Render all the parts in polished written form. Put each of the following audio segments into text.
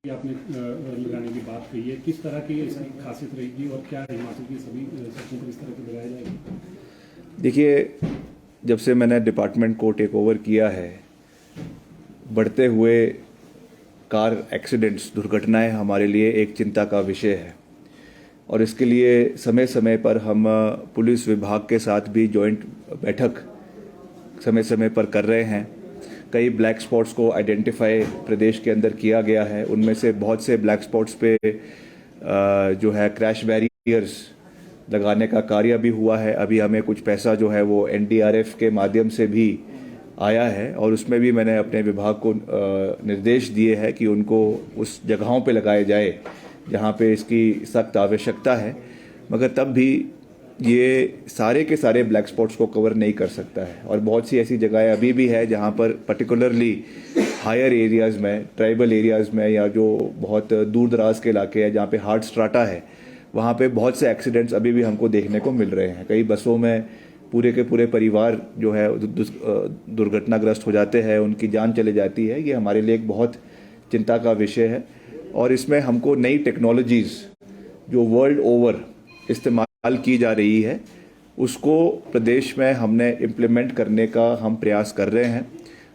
आपने लगाने की बात कही है, किस तरह की इसकी खासियत रहेगी और क्या हिमाचल की सभी सड़कों पर इस तरह के लगाया जाएगा? देखिए, जब से मैंने डिपार्टमेंट को टेक ओवर किया है, बढ़ते हुए कार एक्सीडेंट्स, दुर्घटनाएं हमारे लिए एक चिंता का विषय है और इसके लिए समय समय पर हम पुलिस विभाग के साथ भी जॉइंट बैठक समय समय पर कर रहे हैं। कई ब्लैक स्पॉट्स को आइडेंटिफाई प्रदेश के अंदर किया गया है। उनमें से बहुत से ब्लैक स्पॉट्स पे जो है क्रैश बैरियर्स लगाने का कार्य भी हुआ है। अभी हमें कुछ पैसा जो है वो एनडीआरएफ के माध्यम से भी आया है और उसमें भी मैंने अपने विभाग को निर्देश दिए हैं कि उनको उस जगहों पे लगाए जाए जहाँ पे इसकी सख्त आवश्यकता है। मगर तब भी ये सारे के सारे ब्लैक स्पॉट्स को कवर नहीं कर सकता है और बहुत सी ऐसी जगहें अभी भी है जहाँ पर पर्टिकुलरली हायर एरियाज़ में, ट्राइबल एरियाज़ में या जो बहुत दूर दराज के इलाके हैं जहाँ पे हार्ड स्ट्राटा है, वहाँ पे बहुत से एक्सीडेंट्स अभी भी हमको देखने को मिल रहे हैं। कई बसों में पूरे के पूरे परिवार जो है दुर्घटनाग्रस्त हो जाते हैं, उनकी जान चले जाती है। ये हमारे लिए एक बहुत चिंता का विषय है और इसमें हमको नई टेक्नोलॉजीज़ जो वर्ल्ड ओवर इस्तेमाल की जा रही है उसको प्रदेश में हमने इम्प्लीमेंट करने का हम प्रयास कर रहे हैं।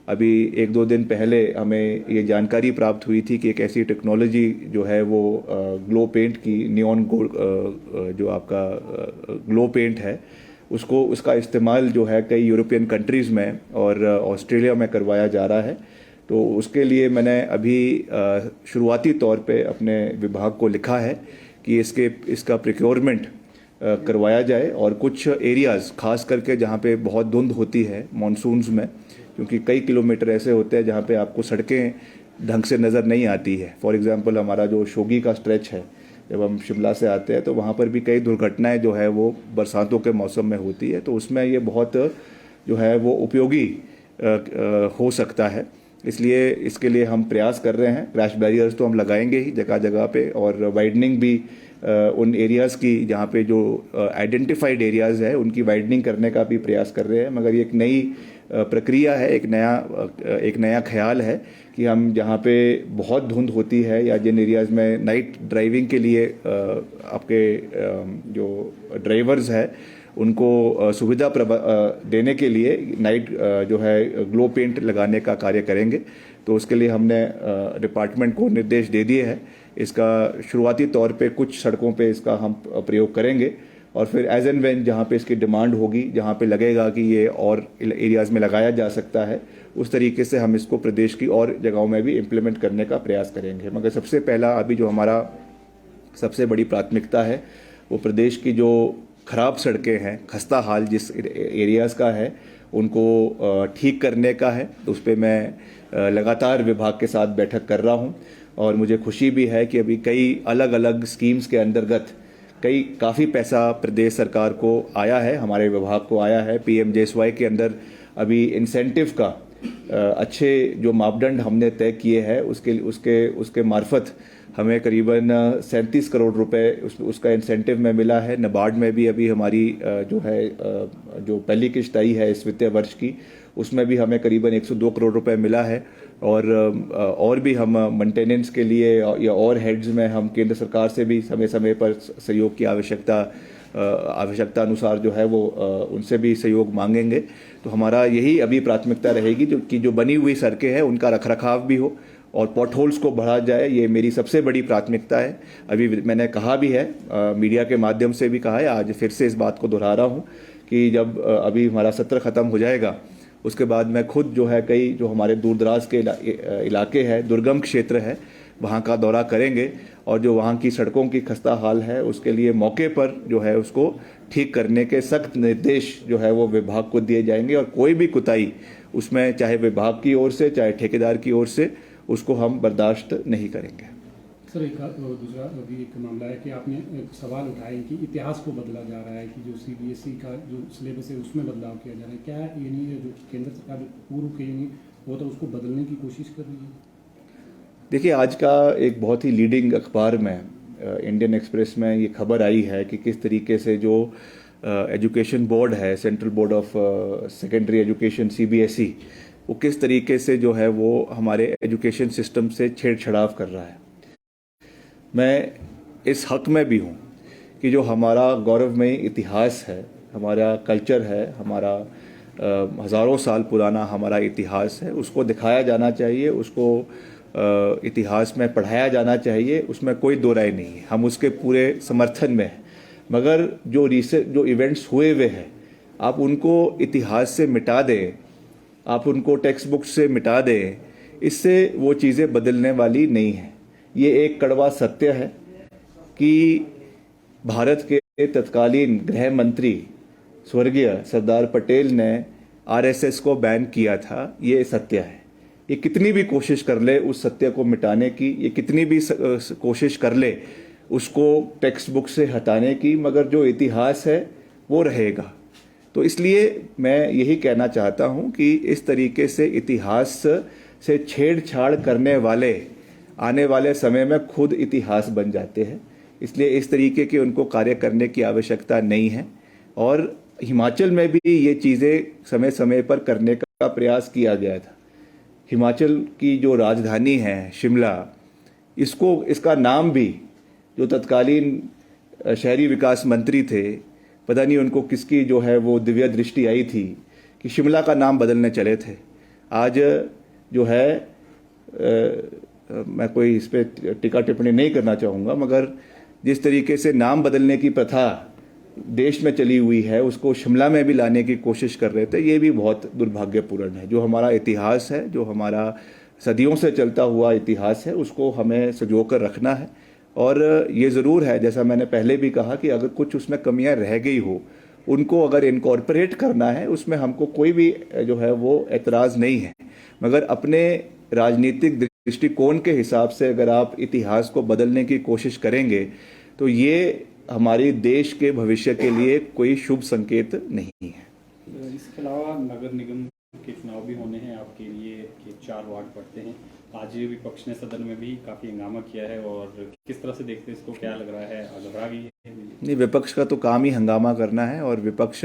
अभी एक दो दिन पहले हमें ये जानकारी प्राप्त हुई थी कि एक ऐसी टेक्नोलॉजी जो है वो ग्लो पेंट की, नियॉन जो आपका ग्लो पेंट है, उसका इस्तेमाल जो है कई यूरोपियन कंट्रीज़ में और ऑस्ट्रेलिया में करवाया जा रहा है। तो उसके लिए मैंने अभी शुरुआती तौर पे अपने विभाग को लिखा है कि इसका प्रोक्योरमेंट करवाया जाए और कुछ एरियाज़ खास करके जहाँ पे बहुत धुंध होती है मॉनसून्स में, क्योंकि कई किलोमीटर ऐसे होते हैं जहाँ पे आपको सड़कें ढंग से नज़र नहीं आती है। फॉर एग्जांपल हमारा जो शोगी का स्ट्रेच है, जब हम शिमला से आते हैं तो वहाँ पर भी कई दुर्घटनाएं जो है वो बरसातों के मौसम में होती है। तो उसमें ये बहुत जो है वो उपयोगी हो सकता है। इसलिए इसके लिए हम प्रयास कर रहे हैं। क्रैश बैरियर्स तो हम लगाएंगे ही जगह जगह पे और वाइडनिंग भी उन एरियाज़ की जहाँ पे जो आइडेंटिफाइड एरियाज़ है उनकी वाइडनिंग करने का भी प्रयास कर रहे हैं। मगर ये एक नई प्रक्रिया है, एक नया ख्याल है कि हम जहाँ पे बहुत धुंध होती है या जिन एरियाज़ में नाइट ड्राइविंग के लिए आपके जो ड्राइवर्स है उनको सुविधा देने के लिए नाइट जो है ग्लो पेंट लगाने का कार्य करेंगे। तो उसके लिए हमने डिपार्टमेंट को निर्देश दे दिए हैं। इसका शुरुआती तौर पे कुछ सड़कों पे इसका हम प्रयोग करेंगे और फिर एज एंड व्हेन जहाँ पे इसकी डिमांड होगी, जहाँ पे लगेगा कि ये और एरियाज़ में लगाया जा सकता है, उस तरीके से हम इसको प्रदेश की और जगहों में भी इम्प्लीमेंट करने का प्रयास करेंगे। मगर सबसे पहला अभी जो हमारा सबसे बड़ी प्राथमिकता है वो प्रदेश की जो ख़राब सड़कें हैं, खस्ता हाल जिस एरियाज़ का है, उनको ठीक करने का है। तो उस पर मैं लगातार विभाग के साथ बैठक कर रहा हूँ और मुझे खुशी भी है कि अभी कई अलग अलग स्कीम्स के अंतर्गत काफ़ी पैसा प्रदेश सरकार को आया है, हमारे विभाग को आया है। PMJSY के अंदर अभी इंसेंटिव का अच्छे जो मापदंड हमने तय किए हैं उसके मार्फत हमें करीबन 37 करोड़ रुपए उसका इंसेंटिव में मिला है। नाबार्ड में भी अभी हमारी जो है जो पहली किश्त आई है इस वित्तीय वर्ष की, उसमें भी हमें करीबन 102 करोड़ रुपए मिला है और भी हम मेंटेनेंस के लिए या और हेड्स में हम केंद्र सरकार से भी समय समय पर सहयोग की आवश्यकता अनुसार जो है वो उनसे भी सहयोग मांगेंगे। तो हमारा यही अभी प्राथमिकता रहेगी जो बनी हुई सड़कें हैं उनका रखरखाव भी हो और पॉट होल्स को बढ़ा जाए। ये मेरी सबसे बड़ी प्राथमिकता है। अभी मैंने कहा भी है, मीडिया के माध्यम से भी कहा है, आज फिर से इस बात को दोहरा रहा हूँ कि जब अभी हमारा सत्र ख़त्म हो जाएगा उसके बाद मैं खुद जो है कई जो हमारे दूर दराज के इलाके हैं, दुर्गम क्षेत्र है, वहाँ का दौरा करेंगे और जो वहाँ की सड़कों की खस्ता हाल है उसके लिए मौके पर जो है उसको ठीक करने के सख्त निर्देश जो है वो विभाग को दिए जाएंगे और कोई भी कुताही उसमें चाहे विभाग की ओर से चाहे ठेकेदार की ओर से उसको हम बर्दाश्त नहीं करेंगे। सर, एक दूसरा अभी एक मामला है कि आपने एक सवाल उठाया कि इतिहास को बदला जा रहा है कि जो CBSE का जो सिलेबस है उसमें बदलाव किया जा रहा है। क्या ये नहीं है जो केंद्र सरकार पूर्व के नहीं वो तो उसको बदलने की कोशिश कर रही है? देखिए, आज का एक बहुत ही लीडिंग अखबार में इंडियन एक्सप्रेस में ये खबर आई है कि किस तरीके से जो एजुकेशन बोर्ड है, central board of secondary education CBSE, वो किस तरीके से जो है वो हमारे एजुकेशन सिस्टम से छेड़छाड़ कर रहा है। मैं इस हक में भी हूँ कि जो हमारा गौरवमयी इतिहास है, हमारा कल्चर है, हमारा हज़ारों साल पुराना हमारा इतिहास है, उसको दिखाया जाना चाहिए, उसको इतिहास में पढ़ाया जाना चाहिए, उसमें कोई दो राय नहीं है, हम उसके पूरे समर्थन में हैं। मगर जो इवेंट्स हुए हुए हैं, आप उनको इतिहास से मिटा दें, आप उनको टेक्स्ट बुक से मिटा दें, इससे वो चीज़ें बदलने वाली नहीं हैं। ये एक कड़वा सत्य है कि भारत के तत्कालीन गृह मंत्री स्वर्गीय सरदार पटेल ने आरएसएस को बैन किया था, ये सत्य है। ये कितनी भी कोशिश कर ले उस सत्य को मिटाने की, ये कितनी भी कोशिश कर ले उसको टेक्स्ट बुक से हटाने की, मगर जो इतिहास है वो रहेगा। तो इसलिए मैं यही कहना चाहता हूँ कि इस तरीके से इतिहास से छेड़छाड़ करने वाले आने वाले समय में खुद इतिहास बन जाते हैं। इसलिए इस तरीके के उनको कार्य करने की आवश्यकता नहीं है। और हिमाचल में भी ये चीज़ें समय समय पर करने का प्रयास किया गया था। हिमाचल की जो राजधानी है शिमला, इसका नाम भी जो तत्कालीन शहरी विकास मंत्री थे, पता नहीं उनको किसकी जो है वो दिव्य दृष्टि आई थी कि शिमला का नाम बदलने चले थे। आज जो है मैं कोई इस पर टीका टिप्पणी नहीं करना चाहूँगा, मगर जिस तरीके से नाम बदलने की प्रथा देश में चली हुई है, उसको शिमला में भी लाने की कोशिश कर रहे थे। ये भी बहुत दुर्भाग्यपूर्ण है। जो हमारा इतिहास है, जो हमारा सदियों से चलता हुआ इतिहास है, उसको हमें संजो कर रखना है। और ये ज़रूर है, जैसा मैंने पहले भी कहा, कि अगर कुछ उसमें कमियां रह गई हो, उनको अगर इनकॉर्पोरेट करना है, उसमें हमको कोई भी जो है वो एतराज़ नहीं है। मगर अपने राजनीतिक दृष्टिकोण के हिसाब से अगर आप इतिहास को बदलने की कोशिश करेंगे तो ये हमारे देश के भविष्य के लिए कोई शुभ संकेत नहीं है। इसके अलावा नगर निगम के चुनाव भी होने हैं आपके लिए, कि 4 वार्ड पड़ते हैं। आज विपक्ष ने सदन में भी काफ़ी हंगामा किया है, और किस तरह से देखते हैं इसको, क्या लग रहा है, घबरा गई है? नहीं, विपक्ष का तो काम ही हंगामा करना है, और विपक्ष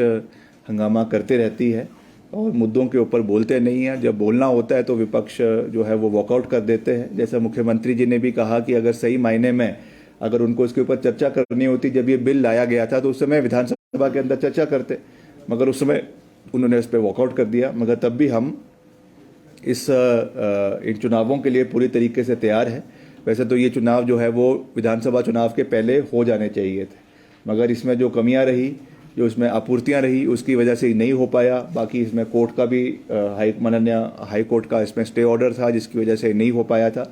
हंगामा करते रहती है और मुद्दों के ऊपर बोलते नहीं है। जब बोलना होता है तो विपक्ष जो है वो वॉकआउट कर देते हैं। जैसा मुख्यमंत्री जी ने भी कहा कि अगर सही मायने में अगर उनको इसके ऊपर चर्चा करनी होती, जब ये बिल लाया गया था तो उस समय विधानसभा के अंदर चर्चा करते, मगर उस समय उन्होंने इस पर वॉकआउट कर दिया। मगर तब भी हम इन चुनावों के लिए पूरी तरीके से तैयार है। वैसे तो ये चुनाव जो है वो विधानसभा चुनाव के पहले हो जाने चाहिए थे, मगर इसमें जो कमियां रही, जो इसमें आपूर्तियां रही, उसकी वजह से नहीं हो पाया। बाकी इसमें कोर्ट का भी माननीय हाई कोर्ट का इसमें स्टे ऑर्डर था, जिसकी वजह से नहीं हो पाया था।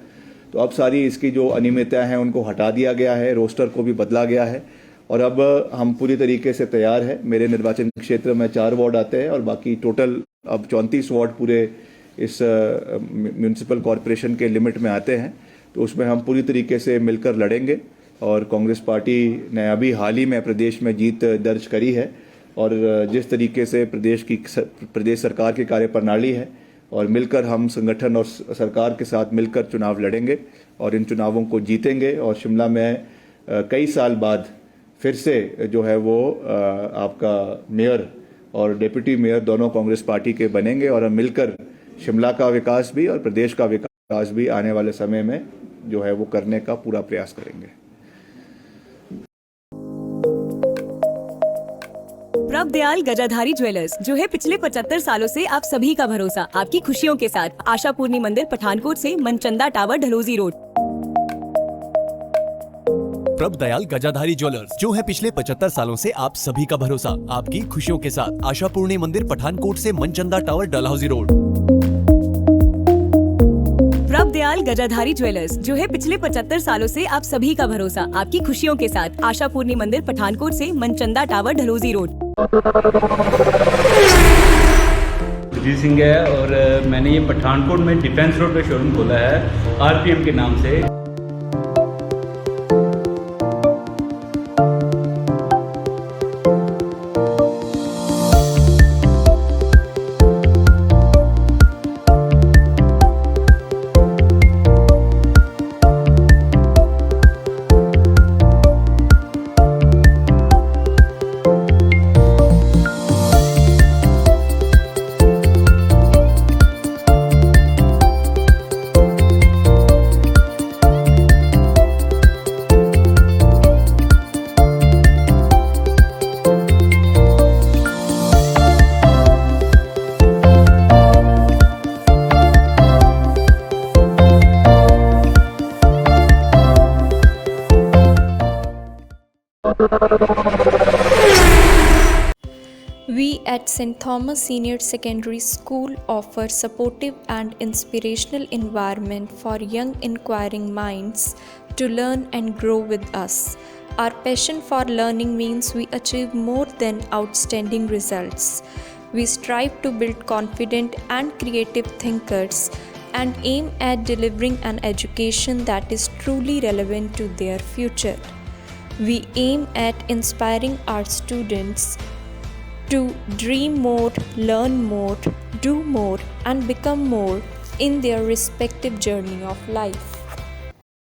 तो अब सारी इसकी जो अनियमितताएं हैं उनको हटा दिया गया है, रोस्टर को भी बदला गया है, और अब हम पूरी तरीके से तैयार है। मेरे निर्वाचन क्षेत्र में 4 वार्ड आते हैं और बाकी टोटल अब 34 वार्ड पूरे इस म्यूनिसिपल कॉरपोरेशन के लिमिट में आते हैं। तो उसमें हम पूरी तरीके से मिलकर लड़ेंगे, और कांग्रेस पार्टी ने अभी हाल ही में प्रदेश में जीत दर्ज करी है। और जिस तरीके से प्रदेश सरकार की कार्यप्रणाली है, और मिलकर हम संगठन और सरकार के साथ मिलकर चुनाव लड़ेंगे और इन चुनावों को जीतेंगे। और शिमला में कई साल बाद फिर से जो है वो आपका मेयर और डिप्टी मेयर दोनों कांग्रेस पार्टी के बनेंगे, और हम मिलकर शिमला का विकास भी और प्रदेश का विकास भी आने वाले समय में जो है वो करने का पूरा प्रयास करेंगे। प्रभ दयाल गजाधारी ज्वेलर्स, जो है पिछले 75 सालों से आप सभी का भरोसा, आपकी खुशियों के साथ। आशा पूर्णी मंदिर, पठानकोट से मनचंदा टावर, ढलोजी रोड। प्रभ दयाल गजाधारी ज्वेलर्स, जो है पिछले 75 सालों से आप सभी का भरोसा, आपकी खुशियों के साथ। आशा पूर्णी मंदिर, पठानकोट से मनचंदा टावर, डलहौजी रोड। प्रभ दयाल गजाधारी ज्वेलर्स, जो है पिछले 75 सालों से आप सभी का भरोसा, आपकी खुशियों के साथ। आशा पूर्णी मंदिर, पठानकोट से मनचंदा टावर, ढलोजी रोड। सुजीत सिंह है, और मैंने ये पठानकोट में डिफेंस रोड पे शोरूम खोला है आरपीएम के नाम से। We at St. Thomas Senior Secondary School offer supportive and inspirational environment for young inquiring minds to learn and grow with us. Our passion for learning means we achieve more than outstanding results. We strive to build confident and creative thinkers and aim at delivering an education that is truly relevant to their future. We aim at inspiring our students to dream more, learn more, do more, and become more in their respective journey of life.